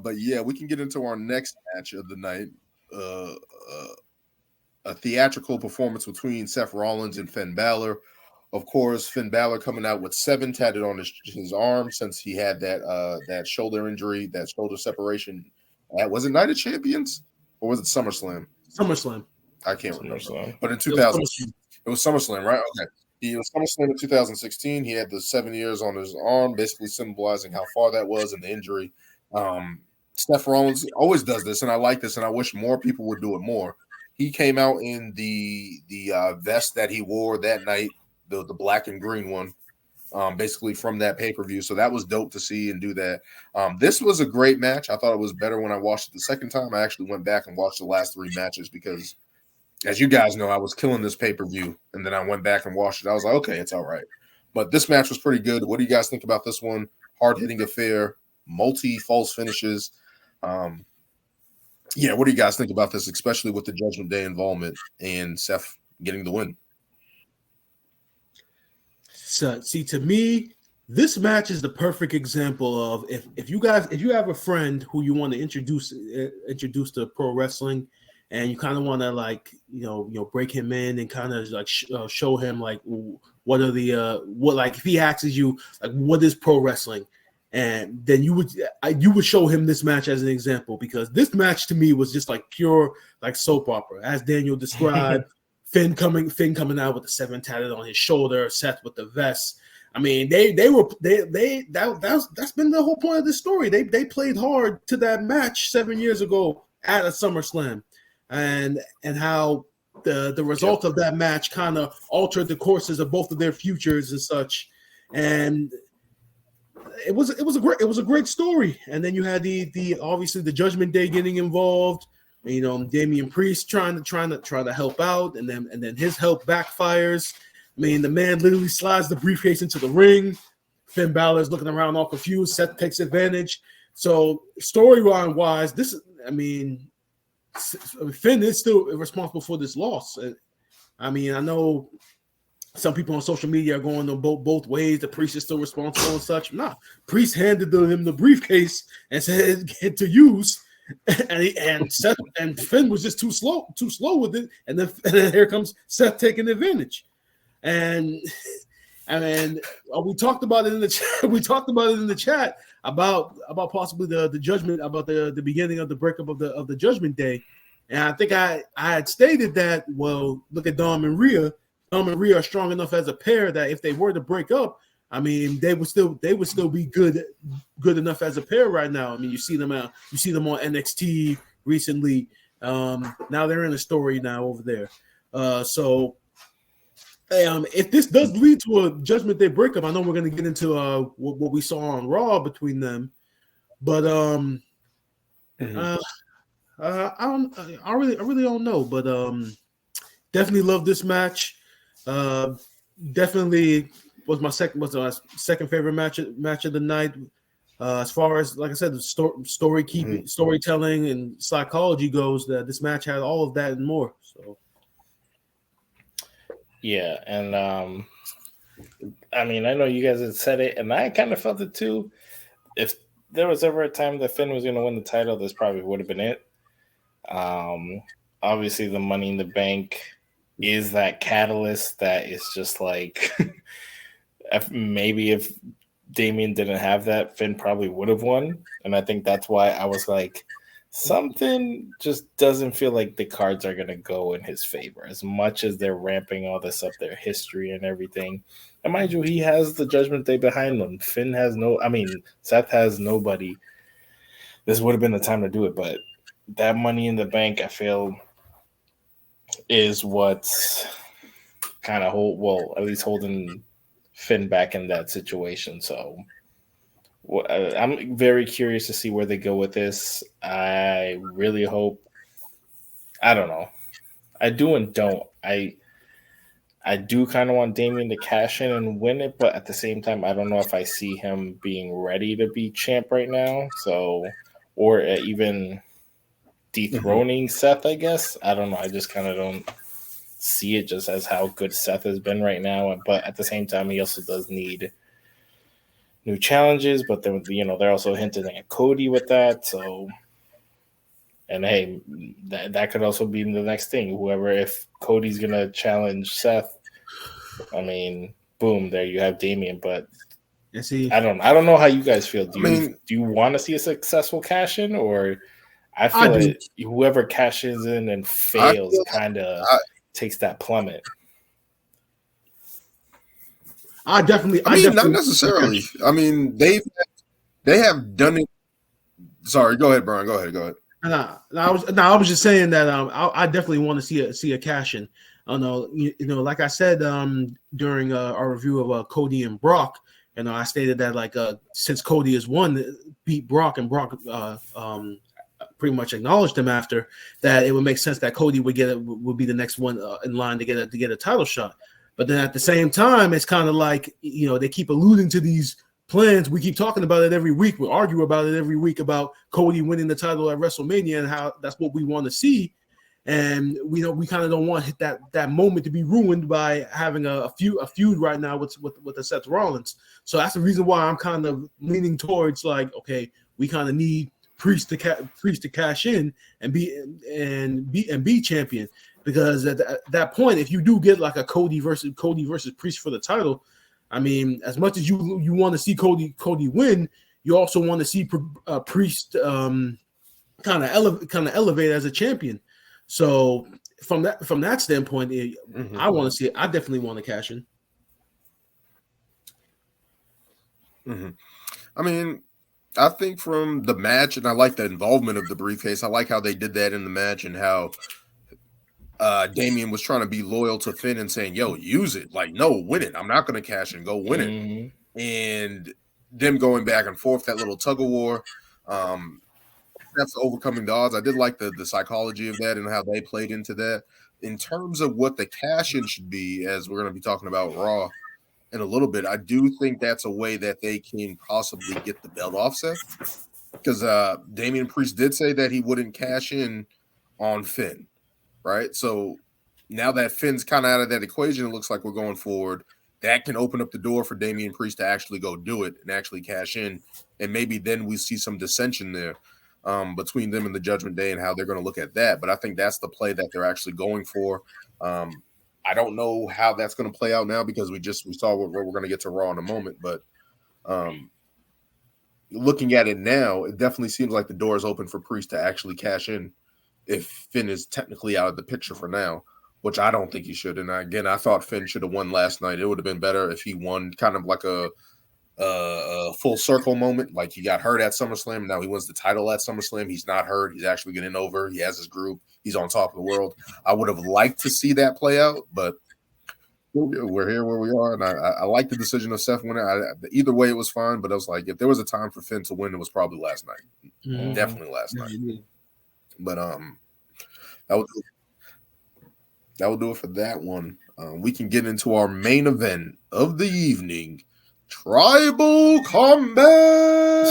But yeah, we can get into our next match of the night. A theatrical performance between Seth Rollins and Finn Balor. Of course, Finn Balor coming out with 7 tatted on his arm since he had that shoulder injury, that shoulder separation. Was it Night of Champions or was it SummerSlam? SummerSlam. I can't remember. But in 2000, it was SummerSlam, right? Okay. He was SummerSlam in 2016. He had the 7 years on his arm, basically symbolizing how far that was and the injury. Seth Rollins always does this, and I like this, and I wish more people would do it more. He came out in the vest that he wore that night, the black and green one, basically from that pay-per-view. So that was dope to see and do that. This was a great match. I thought it was better when I watched it the second time. I actually went back and watched the last 3 matches because, as you guys know, I was killing this pay-per-view, and then I went back and watched it. I was like, okay, it's all right. But this match was pretty good. What do you guys think about this one? Hard-hitting affair, multi-false finishes. Yeah, what do you guys think about this, especially with the Judgment Day involvement and Seth getting the win? So, see, to me, this match is the perfect example of if you have a friend who you want to introduce to pro wrestling, and you kind of want to break him in and kind of show him what are the if he asks you what is pro wrestling. And then you would show him this match as an example, because this match to me was just pure soap opera, as Daniel described. Finn coming out with the 7 tatted on his shoulder, Seth with the vest. I mean, that's been the whole point of the story. They played hard to that match 7 years ago at a SummerSlam, and how the result of that match kind of altered the courses of both of their futures and such. And it was a great story. And then you had the obviously the Judgment Day getting involved. Damian Priest trying to help out, and then his help backfires. I mean, the man literally slides the briefcase into the ring. Finn Balor's looking around all confused. Seth takes advantage. So storyline wise, Finn is still responsible for this loss. I mean, I know some people on social media are going on both ways. The Priest is still responsible and such. Nah, Priest handed him the briefcase and said get to use, and Seth and Finn was just too slow with it. And then here comes Seth taking advantage. And we talked about it in the chat. We talked about it in the chat about possibly the Judgment, about the beginning of the breakup of the Judgment Day. And I think I had stated that, well, look at Dom and Rhea. Dom and Rhea are strong enough as a pair that if they were to break up, I mean, they would still be good enough as a pair right now. I mean, you see them on NXT recently. Now they're in a story now over there. So if this does lead to a Judgment Day breakup, I know we're going to get into what we saw on Raw between them, but I really don't know. But definitely love this match. Definitely was my second favorite match of the night. As far as, like I said, the storytelling and psychology goes, that this match had all of that and more. So. Yeah, and I mean, I know you guys had said it, and I kind of felt it too. If there was ever a time that Finn was going to win the title, this probably would have been it. Obviously, the Money in the Bank is that catalyst that is just if Damian didn't have that, Finn probably would have won. And I think that's why I was like, something just doesn't feel like the cards are going to go in his favor as much as they're ramping all this up, their history and everything. And mind you, he has the Judgment Day behind him. Seth has nobody. This would have been the time to do it, but that Money in the Bank, I feel, is what's kind of at least holding Finn back in that situation. So I'm very curious to see where they go with this. I really hope. I don't know. I do and don't. I do kind of want Damian to cash in and win it, but at the same time, I don't know if I see him being ready to be champ right now. So, or even dethroning Seth, I guess. I don't know. I just kind of don't see it just as how good Seth has been right now. But at the same time, he also does need new challenges, but then they're also hinting at Cody with that. So, and hey, that could also be the next thing. Whoever, if Cody's gonna challenge Seth, I mean, boom, there you have Damian. But I don't know how you guys feel. Do you want to see a successful cash in, or I feel like whoever cashes in and fails kind of takes that plummet. I definitely not necessarily. I mean, they have done it. Sorry, go ahead, Brian. Go ahead. I was just saying that I definitely want to see a cash in. I know, like I said during our review of Cody and Brock, I stated that since Cody has won, beat Brock, and Brock pretty much acknowledged him after that, it would make sense that Cody would be the next one in line to get a title shot. But then at the same time, it's kind of like they keep alluding to these plans. We keep talking about it every week. We argue about it every week about Cody winning the title at WrestleMania and how that's what we want to see. And we kind of don't want that moment to be ruined by having a feud right now with the Seth Rollins. So that's the reason why I'm kind of leaning towards okay, we kind of need Priest to cash in and be champion, because at that point, if you do get like a Cody versus Priest for the title, I mean, as much as you want to see Cody win, you also want to see Priest kind of elevate as a champion. So from that standpoint, I want to see it. I definitely want to cash in. Mm-hmm. I mean, I think from the match, and I like the involvement of the briefcase. I like how they did that in the match, and how Damian was trying to be loyal to Finn and saying, "Yo, use it. Like, no, win it. I'm not going to cash in. Go win it." And them going back and forth, that little tug of war. That's overcoming the odds. I did like the psychology of that and how they played into that. In terms of what the cash-in should be, as we're going to be talking about Raw in a little bit, I do think that's a way that they can possibly get the belt offset. Because Damian Priest did say that he wouldn't cash in on Finn, right? So now that Finn's kind of out of that equation, it looks like we're going forward. That can open up the door for Damian Priest to actually go do it and actually cash in. And maybe then we see some dissension there. Between them and the Judgment Day and how they're going to look at that. But I think that's the play that they're actually going for. I don't know how that's going to play out now, because we saw what we're going to get to Raw in a moment. But looking at it now, it definitely seems like the door is open for Priest to actually cash in if Finn is technically out of the picture for now, which I don't think he should. And again, I thought Finn should have won last night. It would have been better if he won kind of like a full circle moment. Like, he got hurt at SummerSlam. Now he wins the title at SummerSlam. He's not hurt. He's actually getting over. He has his group. He's on top of the world. I would have liked to see that play out, but we're here where we are. And I like the decision of Seth winning. Either way, it was fine. But I was like, if there was a time for Finn to win, it was probably last night. Mm-hmm. Definitely last night. But that would do it for that one. We can get into our main event of the evening. Tribal Combat!